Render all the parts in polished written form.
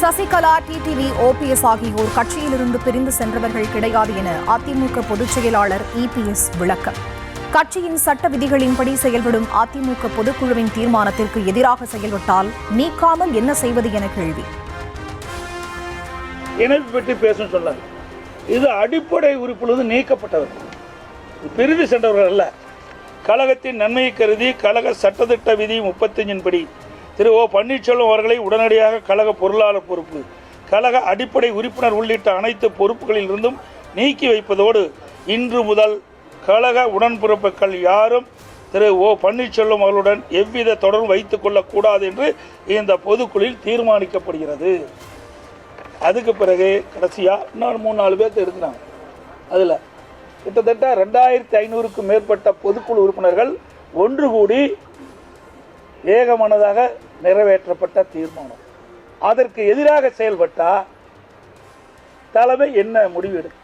Sasikala, TTV, OPS ஆகியோர் கட்சியிலிருந்து பிரிந்து சென்றவர்கள் கிடையாது என அதிமுக பொதுச் செயலாளர் இபிஎஸ் விளக்கம். கட்சியின் சட்ட விதிகளின்படி செயல்படும் அதிமுக பொதுக்குழுவின் தீர்மானத்திற்கு எதிராக செயல்பட்டால் நீக்காமல் என்ன செய்வது என கேள்வி. இணைப்பு பற்றி பேச சொன்னார். இது அடிப்படை உறுப்பிலிருந்து நீக்கப்பட்டவர்கள், பிரிந்து சென்றவர்கள் அல்ல. கழகத்தின் நன்மையை கருதி கழக சட்டத்திட்ட விதி 35 படி திரு ஓ பன்னீர்செல்வம் அவர்களை உடனடியாக கழக பொருளாளர் பொறுப்பு, கழக அடிப்படை உறுப்பினர் உள்ளிட்ட அனைத்து பொறுப்புகளில் இருந்தும் நீக்கி வைப்பதோடு இன்று முதல் கழக உடன்பிறப்புகள் யாரும் திரு ஓ பன்னீர்செல்வம் அவர்களுடன் எவ்வித தொடர்பு வைத்துக் கொள்ளக்கூடாது என்று இந்த பொதுக்குழுவில் தீர்மானிக்கப்படுகிறது. அதுக்கு பிறகு கடைசியாக இன்னொரு 3-4 பேர்த்து இருக்கிறாங்க. அதில் கிட்டத்தட்ட 2500க்கும் மேற்பட்ட பொதுக்குழு உறுப்பினர்கள் ஒன்று கூடி ஏகமனதாக நிறைவேற்றப்பட்ட தீர்மானம். அதற்கு எதிராக செயல்பட்டால் தலைமை என்ன முடிவு எடுக்கும்?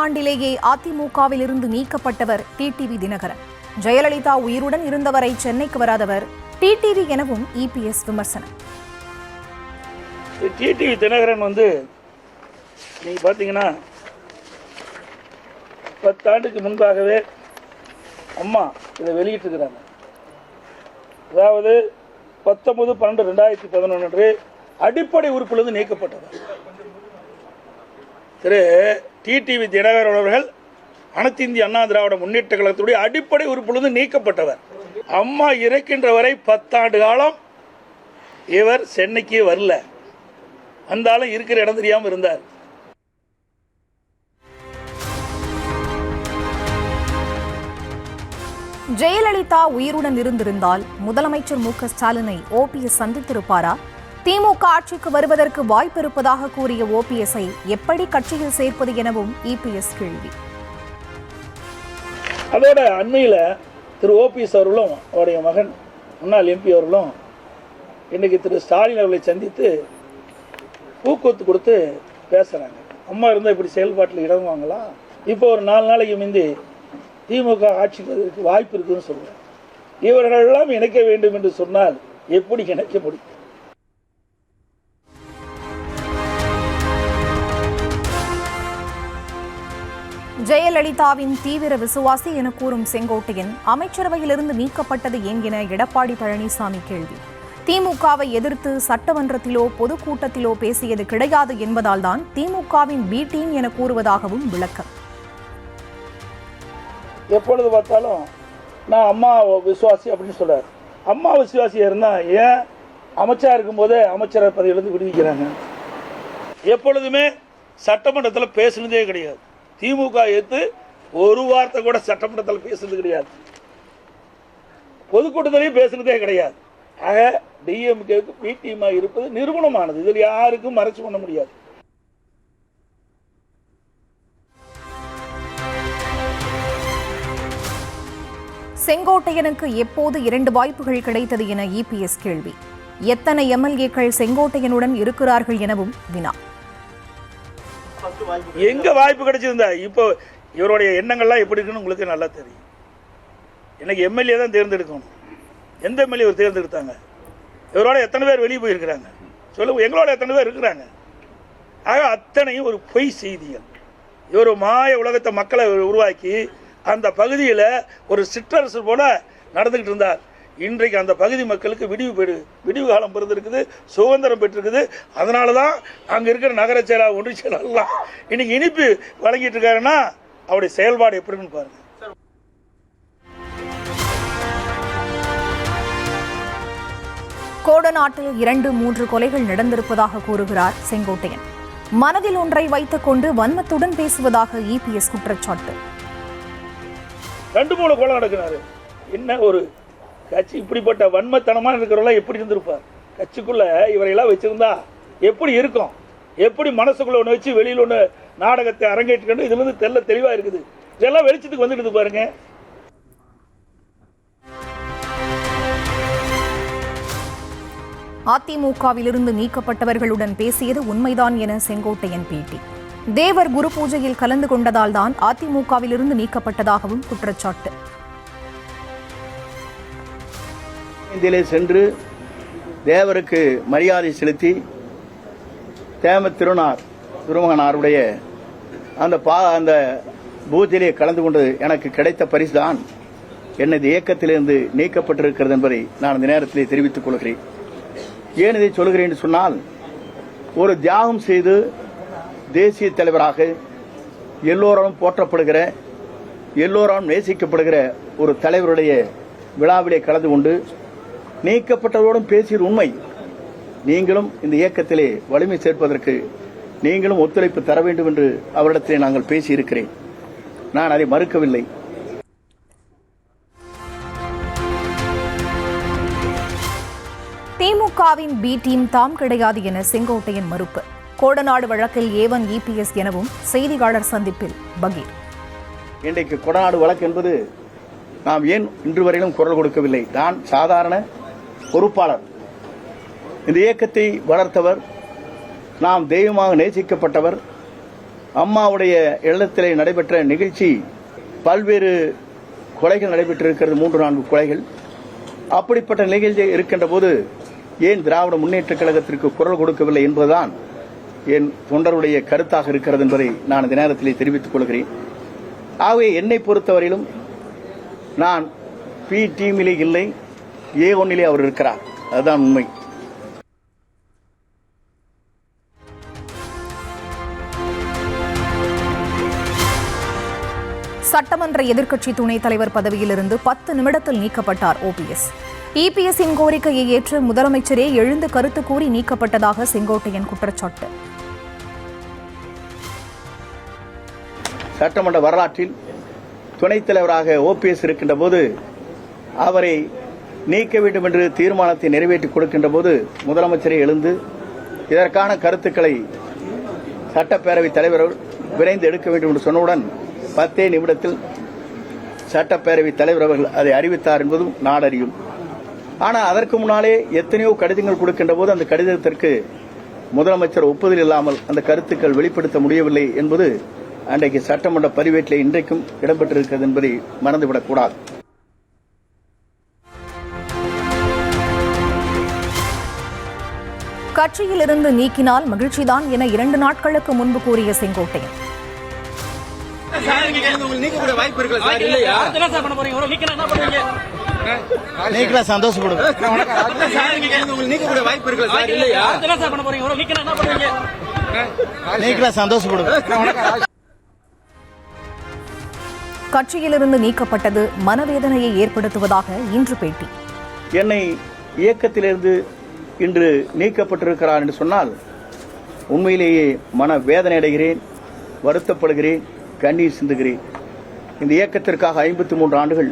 ஆண்டிலேயே அதிமுகவில் இருந்து நீக்கப்பட்டவர் டிடிவி தினகரன். ஜெயலலிதா உயிருடன் இருந்தவரை சென்னைக்கு வராதவர் டிடிவி எனவும் இபிஎஸ் விமர்சனம். டிடிவி தினகரன் நீங்க பார்த்தீங்கன்னா 10 ஆண்டுக்கு முன்பாகவே அம்மா இதை வெளியிட்டிருக்கிறாங்க. அதாவது 19/12/2011 அடிப்படை உறுப்பிலிருந்து நீக்கப்பட்டவர் திரு டிடிவி தினகரன் அவர்கள் அனைத்து இந்திய அண்ணா திராவிட முன்னேற்ற கழகத்துடைய அடிப்படை உறுப்பிலிருந்து நீக்கப்பட்டவர். அம்மா இறக்கின்ற வரை 10 ஆண்டு காலம் இவர் சென்னைக்கே வரல. அந்த ஆளும் இருக்கிற இடம் தெரியாமல் இருந்தார். ஜெயலலிதா உயிருடன் இருந்திருந்தால் முதலமைச்சர் மு க ஸ்டாலினை ஓபிஎஸ் சந்தித்திருப்பாரா? திமுக ஆட்சிக்கு வருவதற்கு வாய்ப்பு இருப்பதாக கூறிய ஓபிஎஸ்ஐ எப்படி கட்சியில் சேர்ப்பது எனவும் இபிஎஸ் கேள்வி. அதோட அண்மையில் திரு ஓபிஎஸ் அவர்களும் அவருடைய மகன் முன்னாள் எம்பி அவர்களும் இன்னைக்கு திரு ஸ்டாலின் அவர்களை சந்தித்து ஊக்குவித்து கொடுத்து பேசுகிறாங்க. அம்மா இருந்தால் இப்படி செயல்பாட்டில் இடங்குவாங்களா? இப்போ ஒரு 4 நாளைக்கு முந்தி திமுக ஆட்சிக்கு வாய்ப்பு இருக்குன்னு சொல்லுவாங்க. இவர்களெல்லாம் இணைக்க வேண்டும் என்று சொன்னால் எப்படி இணைக்க முடியும்? ஜெயலலிதாவின் தீவிர விசுவாசி என கூறும் செங்கோட்டையன் அமைச்சரவையிலிருந்து நீக்கப்பட்டது ஏன் என எடப்பாடி பழனிசாமி கேள்வி. திமுகவை எதிர்த்து சட்டமன்றத்திலோ பொதுக்கூட்டத்திலோ பேசியது கிடையாது என்பதால் தான் திமுகவின் பி டீம் என கூறுவதாகவும் விளக்கம். எப்பொழுது பார்த்தாலும் நான் அம்மா விசுவாசி அப்படின்னு சொல்றாரு. அம்மா விசுவாசியா இருந்தா ஏன் அமைச்சா இருக்கும்போதே அமைச்சர் பதவியிலிருந்து விடுவிக்கிறாங்க? எப்பொழுதுமே சட்டமன்றத்தில் பேசுனதே கிடையாது. திமுக எடுத்து ஒரு வார்த்தை கூட சட்டமன்றத்தில் பேசுனது கிடையாது. பொதுக்கூட்டத்திலையும் பேசுனதே கிடையாது. ஆக டிஎம்கேவுக்கு பி டீமா இருப்பது நிரூபணமானது. இதில் யாருக்கும் மறைச்சு பண்ண முடியாது. செங்கோட்டையனுக்கு எப்போது 2 வாய்ப்புகள் கிடைத்தது என இபிஎஸ் கேள்வி. எத்தனை எம்எல்ஏக்கள் செங்கோட்டையனுடன் இருக்கிறார்கள் எனவும் வினா. எங்க வாய்ப்பு கிடைச்சிருந்தா? இப்போ இவருடைய எண்ணங்கள்லாம் எப்படி இருக்குன்னு உங்களுக்கு நல்லா தெரியும். எனக்கு எம்எல்ஏ தான் தேர்ந்தெடுக்கணும். எந்த எம்எல்ஏ இவர் தேர்ந்தெடுத்தாங்க? இவரோட எத்தனை பேர் வெளியே போயிருக்கிறாங்க சொல்லுங்க. எங்களோட எத்தனை பேர் இருக்கிறாங்க? ஆக அத்தனையும் ஒரு பொய் செய்திகள். இவர் மாய உலகத்தை மக்களை உருவாக்கி அந்த பகுதியில் ஒரு சிற்றரசு போல நடந்துக்கிட்டு இருந்தார். இன்றைக்கு அந்த பகுதி மக்களுக்கு விடிவு காலம் பிறந்திருக்குது, சுதந்திரம் பெற்றிருக்குது. அதனால தான் அங்கே இருக்கிற நகர செயலாளர், ஒன்றிய செயலாளர்லாம் இன்னைக்கு இனிப்பு வழங்கிட்டு இருக்காருன்னா அவருடைய செயல்பாடு எப்படின்னு பாருங்க. கோடநாட்டில் 2-3 கொலைகள் நடந்திருப்பதாக கூறுகிறார் செங்கோட்டையன். மனதில் ஒன்றை வைத்துக் கொண்டு வன்மத்துடன் பேசுவதாக இபிஎஸ் குற்றச்சாட்டு. 2-3 கொலை நடக்கிறாரு. என்ன ஒரு கட்சி இப்படிப்பட்ட வன்மத்தனமாக இருக்கிறவங்களாம் எப்படி இருந்திருப்பார்? கட்சிக்குள்ள இவரையெல்லாம் வச்சிருந்தா எப்படி இருக்கும்? எப்படி மனசுக்குள்ள ஒன்று வச்சு வெளியில் ஒன்று நாடகத்தை அரங்கேற்றிக்கணும்? இதுல இருந்து தெளிவாக இருக்குது. இதெல்லாம் வெளிச்சத்துக்கு வந்துடுது பாருங்க. அதிமுகவிலிருந்து நீக்கப்பட்டவர்களுடன் பேசியது உண்மைதான் என செங்கோட்டையன் பேட்டி. தேவர் குரு பூஜையில் கலந்து கொண்டதால் தான் அதிமுகவிலிருந்து நீக்கப்பட்டதாகவும் குற்றச்சாட்டு. இந்தியிலே சென்று தேவருக்கு மரியாதை செலுத்தி தேம திருமகனாருடைய அந்த பூஜையிலே கலந்து கொண்டு எனக்கு கிடைத்த பரிசுதான் எனது இயக்கத்திலிருந்து நீக்கப்பட்டிருக்கிறது என்பதை நான் இந்த நேரத்திலே தெரிவித்துக் கொள்கிறேன். ஏன் இதை சொல்கிறேன் என்று சொன்னால், ஒரு தியாகம் செய்து தேசிய தலைவராக எல்லோராலும் போற்றப்படுகிற, எல்லோராலும் நேசிக்கப்படுகிற ஒரு தலைவருடைய விழாவிலே கலந்து கொண்டு நீக்கப்பட்டவரோடும் பேசியது உண்மை. நீங்களும் இந்த இயக்கத்திலே வலிமை சேர்ப்பதற்கு நீங்களும் ஒத்துழைப்பு தர வேண்டும் என்று அவரிடத்திலே நாங்கள் பேசியிருக்கிறேன். நான் அதை மறுக்கவில்லை. திமுகவின் பி டீம் தாம் கிடையாது என செங்கோட்டையன் மறுப்பு. கோடநாடு வழக்கில் A1 EPS எனவும் செய்தியாளர் சந்திப்பில் பகீர். இன்றைக்கு கொடநாடு வழக்கு என்பது நாம் ஏன் இன்று வரையிலும் குரல் கொடுக்கவில்லை? நான் சாதாரண பொறுப்பாளர். இந்த இயக்கத்தை வளர்த்தவர், நாம் தெய்வமாக நேசிக்கப்பட்டவர். அம்மாவுடைய இல்லத்திலே நடைபெற்ற நிகழ்ச்சி, பல்வேறு கொலைகள் நடைபெற்றிருக்கிறது, 3-4 கொலைகள். அப்படிப்பட்ட நிகழ்ச்சி இருக்கின்ற போது ஏன் திராவிட முன்னேற்ற கழகத்திற்கு குரல் கொடுக்கவில்லை என்பதுதான் என் தொண்டருடைய கருத்தாக இருக்கிறது என்பதை நான் இந்த நேரத்திலே தெரிவித்துக் கொள்கிறேன். ஆகவே என்னை பொறுத்தவரையிலும் நான் பி டீமிலே இல்லை, A1 அவர் இருக்கிறார். அதுதான் உண்மை. சட்டமன்ற எதிர்க்கட்சி துணைத் தலைவர் பதவியிலிருந்து 10 நிமிடத்தில் நீக்கப்பட்டார் OPS. EPS-இன் கோரிக்கையை ஏற்று முதலமைச்சரே எழுந்து கருத்து கூறி நீக்கப்பட்டதாக செங்கோட்டையன் குற்றச்சாட்டு. சட்டமன்ற வரலாற்றில் துணைத் தலைவராக OPS இருக்கின்ற போது அவரை நீக்க வேண்டும் என்று தீர்மானத்தை நிறைவேற்றி கொடுக்கின்ற போது முதலமைச்சரே எழுந்து இதற்கான கருத்துக்களை சட்டப்பேரவைத் தலைவர் விரைந்து எடுக்க வேண்டும் என்று சொன்னவுடன் 10 நிமிடத்தில் சட்டப்பேரவைத் தலைவர் அவர்கள் அதை அறிவித்தார் என்பதும் நாடறியும். ஆனால் அதற்கு முன்னாலே எத்தனையோ கடிதங்கள் கொடுக்கின்ற போது அந்த கடிதத்திற்கு முதலமைச்சர் ஒப்புதல் இல்லாமல் அந்த கருத்துக்கள் வெளிப்படுத்த முடியவில்லை என்பது அன்றைக்கு சட்டமன்ற பதிவேட்டில் இன்றைக்கும் இடம்பெற்றிருக்கிறது என்பதை மறந்துவிடக்கூடாது. கட்சியிலிருந்து நீக்கினால் மகிழ்ச்சிதான் என 2 நாட்களுக்கு முன்பு கூறிய செங்கோட்டையன், கட்சியிலிருந்து நீக்கப்பட்டது மனவேதனையை ஏற்படுத்துவதாக இன்று பேட்டி. என்னை இயக்கத்திலிருந்து இன்று நீக்கப்பட்டிருக்கிறார் என்று சொன்னால் உண்மையிலேயே மனவேதனை அடைகிறேன், வருத்தப்படுகிறேன், கண்ணீர் சிந்துகிறேன். இந்த இயக்கத்திற்காக 53 ஆண்டுகள்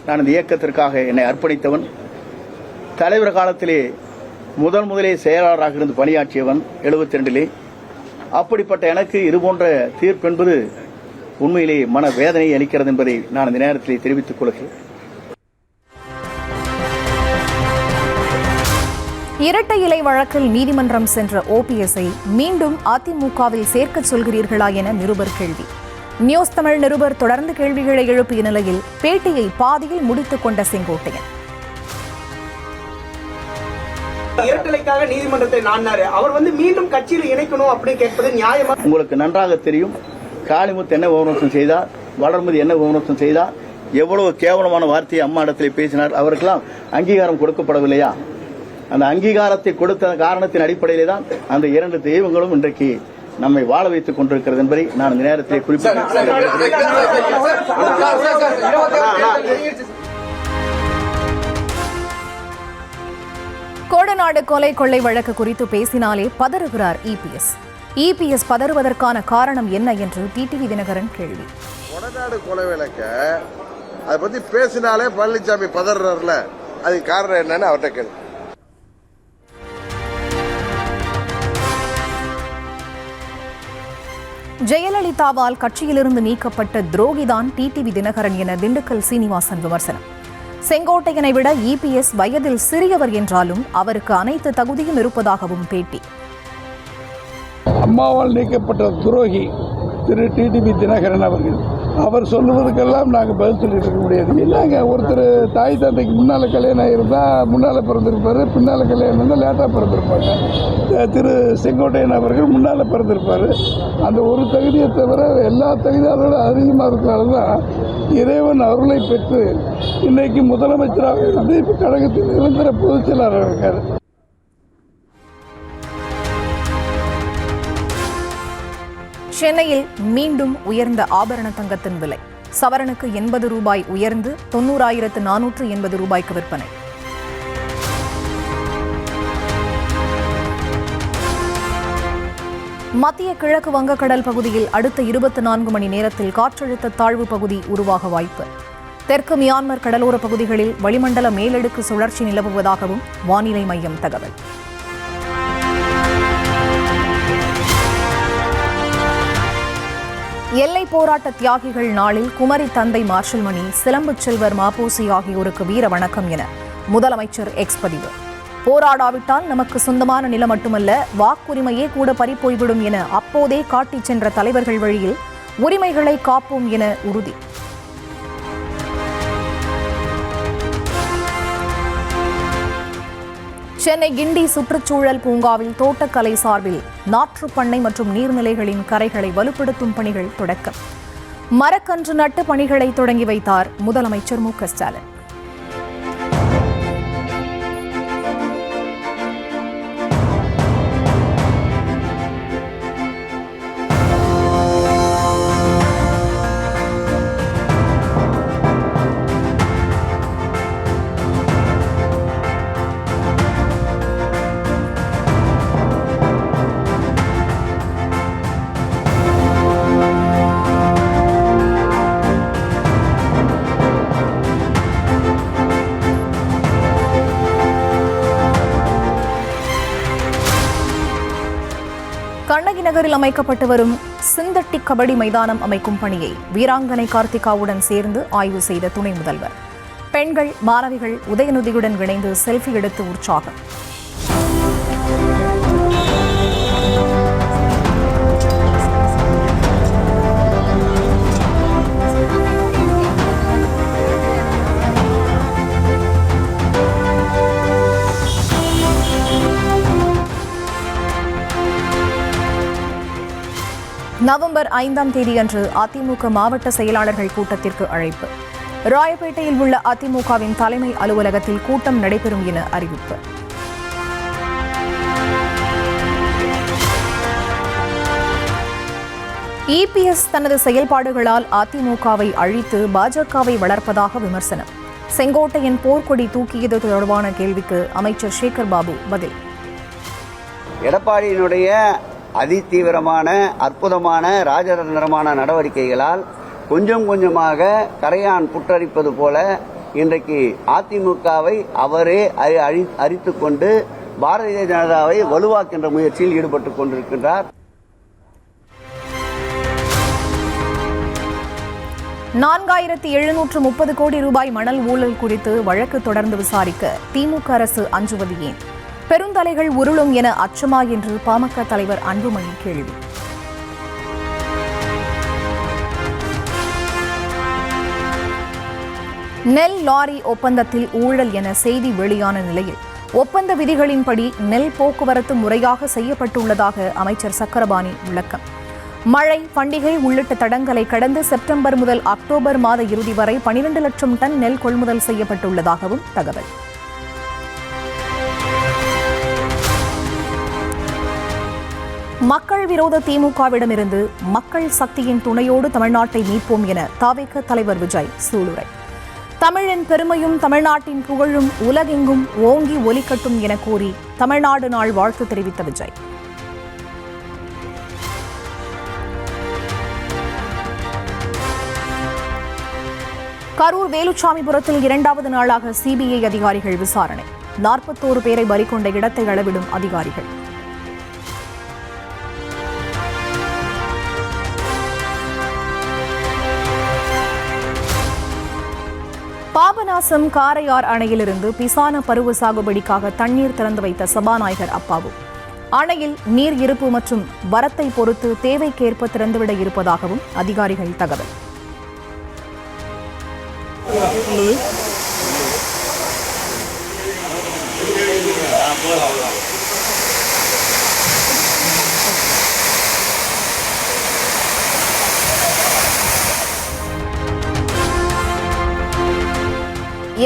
நான் இந்த இயக்கத்திற்காக என்னை அர்ப்பணித்தவன். தலைவர் காலத்திலே முதலே செயலாளராக இருந்து பணியாற்றியவன் 72. அப்படிப்பட்ட எனக்கு இதுபோன்ற தீர்ப்பு என்பது உண்மையிலே மனவேதனையை அளிக்கிறது என்பதை நான் இந்த நேரத்திலே தெரிவித்துக் கொள்கிறேன். இரட்டை இலை வழக்கில் நீதிமன்றம் சென்ற OPS-ஐ மீண்டும் அதிமுகவில் சேர்க்க சொல்கிறீர்களா என நிருபர் கேள்வி. நியூஸ் தமிழ் நிருபர் தொடர்ந்து கேள்விகளை எழுப்பிய நிலையில் பேட்டியை பாதியில் முடித்துக் கொண்ட செங்கோட்டையன், இரட்டலைக்காக நீதிமன்றத்தை நாடினாரு, அவர் மீண்டும் கட்சியில் இணைக்கணும் அப்படின்னு கேட்பது நியாயமா? உங்களுக்கு நன்றாக தெரியும், காளிமுத்து என்ன விமர்சனம் செய்தார், வளர்மதி என்ன விமர்சனம் செய்தார், எவ்வளவு கேவலமான வார்த்தையை அம்மா இடத்திலே பேசினார். அவருக்கெல்லாம் அங்கீகாரம் கொடுக்கப்படவில்லையா? அந்த அங்கீகாரத்தை கொடுத்த காரணத்தின் அடிப்படையிலே தான் அந்த 2 தெய்வங்களும் இன்றைக்கு நம்மை வாழ வைத்துக் கொண்டிருக்கிறது என்பதை நான் இந்த நேரத்திலே குறிப்பிட்டேன். கோடநாடு கொலை கொள்ளை வழக்கு குறித்து பேசினாலே பதறுகிறார் EPS பதறுவதற்கான காரணம் என்ன என்று டிடிவி தினகரன் கேள்வி. கோடநாடு கொலை வழக்க அதை பத்தி பேசினாலே பழனிசாமி பதறாருல, அதுக்கு காரணம் என்னன்னு அவர்கிட்ட கேள்வி. ஜெயலலிதாவால் கட்சியிலிருந்து நீக்கப்பட்ட துரோகிதான் டிடிவி தினகரன் என திண்டுக்கல் சீனிவாசன் விமர்சனம். செங்கோட்டையனை விட EPS வயதில் சிறியவர் என்றாலும் அவருக்கு அனைத்து தகுதியும் இருப்பதாகவும் பேட்டி. அம்மாவால் நீக்கப்பட்ட துரோகி திரு டிடிவி தினகரன் அவர்கள். அவர் சொல்லுவதுக்கெல்லாம் நாங்கள் பதில் சொல்லிட்டு இருக்க முடியாது. இல்லைங்க, ஒருத்தர் தாய் தந்தைக்கு முன்னால் கல்யாணம் இருந்தால் முன்னால் பிறந்திருப்பார், பின்னால் கல்யாணம் இருந்தால் லேட்டாக பிறந்திருப்பாங்க. திரு செங்கோட்டையன் அவர்கள் முன்னால் பிறந்திருப்பார். அந்த ஒரு தகுதியை தவிர எல்லா தகுதியும் அதோட அதிகமாக இருக்கிறனால தான் இறைவன் அருளை பெற்று இன்றைக்கு முதலமைச்சராக இருந்து இப்போ கழகத்தின் நிரந்தர பொதுச் செயலாளர் இருக்கார். சென்னையில் மீண்டும் உயர்ந்த ஆபரண தங்கத்தின் விலை. சவரனுக்கு 80 ரூபாய் உயர்ந்து 90,480 ரூபாய்க்கு விற்பனை. மத்திய கிழக்கு வங்கக்கடல் பகுதியில் அடுத்த 24 மணி நேரத்தில் காற்றழுத்த தாழ்வு பகுதி உருவாக வாய்ப்பு. தெற்கு மியான்மர் கடலோர பகுதிகளில் வளிமண்டல மேலடுக்கு சுழற்சி நிலவுவதாகவும் வானிலை மையம் தகவல். எல்லை போராட்ட தியாகிகள் நாளில் குமரி தந்தை மார்ஷல் மணி, சிலம்பு செல்வர் மாப்போசி ஆகியோருக்கு வீர வணக்கம் என முதலமைச்சர் எக்ஸ் பதிவு. போராடாவிட்டால் நமக்கு சொந்தமான நிலம் மட்டுமல்ல, வாக்குரிமையே கூட பறிப்போய்விடும் என அப்போதே காட்டிச் சென்ற தலைவர்கள் வழியில் உரிமைகளை காப்போம் என உறுதி. சென்னை கிண்டி சுற்றுச்சூழல் பூங்காவில் தோட்டக்கலை சார்பில் நாற்றுப்பண்ணை மற்றும் நீர்நிலைகளின் கரைகளை வலுப்படுத்தும் பணிகள் தொடக்கம். மரக்கன்று நட்டு பணிகளை தொடங்கி வைத்தார் முதலமைச்சர் மு க ஸ்டாலின். கண்ணகி நகரில் அமைக்கப்பட்டு வரும் சிந்தட்டிக் கபடி மைதானம் அமைக்கும் பணியை வீராங்கனை கார்த்திகாவுடன் சேர்ந்து ஆய்வு செய்த துணை முதல்வர். பெண்கள், மாணவிகள் உதயநிதியுடன் இணைந்து செல்ஃபி எடுத்து உற்சாகம். நவம்பர் 5ஆம் தேதியன்று அதிமுக மாவட்ட செயலாளர்கள் கூட்டத்திற்கு அழைப்பு. ராயப்பேட்டையில் உள்ள அதிமுகவின் தலைமை அலுவலகத்தில் கூட்டம் நடைபெறும் என அறிவிப்பு. இபிஎஸ் தனது செயல்பாடுகளால் அதிமுகவை அழித்து பாஜகவை வளர்ப்பதாக விமர்சனம். செங்கோட்டையன் போர்க்கொடி தூக்கியது தொடர்பான கேள்விக்கு அமைச்சர் சேகர் பாபு பதில். எடப்பாடியினுடைய அதிதீவிரமான அற்புதமான ராஜதந்திரமான நடவடிக்கைகளால் கொஞ்சம் கொஞ்சமாக கரையான் புற்றரிப்பது போல இன்றைக்கு அதிமுகவை அவரே அரித்துக் கொண்டு பாரதிய ஜனதாவை வலுவாக்கின்ற முயற்சியில் ஈடுபட்டுக் கொண்டிருக்கின்றார். $4,730 கோடி ரூபாய் மணல் ஊழல் குறித்து வழக்கு தொடர்ந்து விசாரிக்க திமுக அரசு அஞ்சுவது ஏன்? பெருந்தலைகள் உருளும் என அச்சமா என்று பாமக தலைவர் அன்புமணி கேள்வி. நெல் லாரி ஒப்பந்தத்தில் ஊழல் என செய்தி வெளியான நிலையில் ஒப்பந்த விதிகளின்படி நெல் போக்குவரத்து முறையாக செய்யப்பட்டுள்ளதாக அமைச்சர் சக்கரபாணி விளக்கம். மழை, பண்டிகை உள்ளிட்ட தடங்களை கடந்து செப்டம்பர் முதல் அக்டோபர் மாத இறுதி வரை 12 லட்சம் டன் நெல் கொள்முதல் செய்யப்பட்டுள்ளதாகவும் தகவல். மக்கள் விரோத திமுகவிடமிருந்து மக்கள் சக்தியின் துணையோடு தமிழ்நாட்டை மீட்போம் என தவிக தலைவர் விஜய் சூளுரை. தமிழின் பெருமையும் தமிழ்நாட்டின் புகழும் உலகெங்கும் ஓங்கி ஒலிக்கட்டும் என கூறி தமிழ்நாடு நாள் வாழ்த்து தெரிவித்த விஜய், கரூர் வேலுச்சாமிபுரத்தில் 2வது நாளாக சிபிஐ அதிகாரிகள் விசாரணை. 41 பேரை பறிகொண்ட இடத்தை அளவிடும் அதிகாரிகள். பாபநாசம் காரையார் அணையிலிருந்து பிசான பருவ சாகுபடிக்காக தண்ணீர் திறந்து வைத்த சபாநாயகர் அப்பாவு. அணையில் நீர் இருப்பு மற்றும் வரத்தை பொறுத்து தேவைக்கேற்ப திறந்துவிட இருப்பதாகவும் அதிகாரிகள் தகவல்.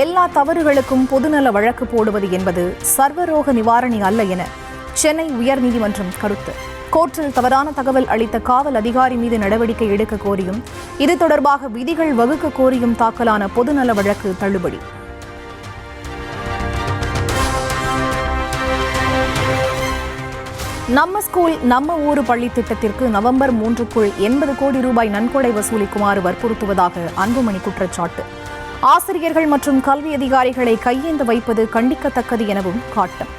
எல்லா தவறுகளுக்கும் பொதுநல வழக்கு போடுவது என்பது சர்வரோக நிவாரணி அல்ல என சென்னை உயர்நீதிமன்றம் கருத்து. கோர்ட்டில் தவறான தகவல் அளித்த காவல் அதிகாரி மீது நடவடிக்கை எடுக்க கோரியும் இது தொடர்பாக விதிகள் வகுக்க கோரியும் தாக்கலான பொதுநல வழக்கு தள்ளுபடி. நம்ம ஸ்கூல் நம்ம ஊரு பள்ளி திட்டத்திற்கு நவம்பர் 3க்குள் 80 கோடி ரூபாய் நன்கொடை வசூலிக்குமாறு வற்புறுத்துவதாக அன்புமணி குற்றச்சாட்டு. ஆசிரியர்கள் மற்றும் கல்வி அதிகாரிகளை கையேந்து வைப்பது கண்டிக்கத்தக்கது எனவும் காட்டம்.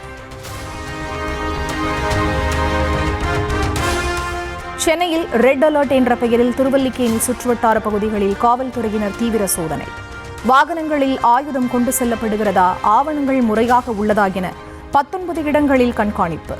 சென்னையில் ரெட் அலர்ட் என்ற பெயரில் திருவல்லிக்கேணி சுற்றுவட்டார பகுதிகளில் காவல்துறையினர் தீவிர சோதனை. வாகனங்களில் ஆயுதம் கொண்டு செல்லப்படுகிறதா, ஆவணங்கள் முறையாக உள்ளதா என 19 இடங்களில் கண்காணிப்பு.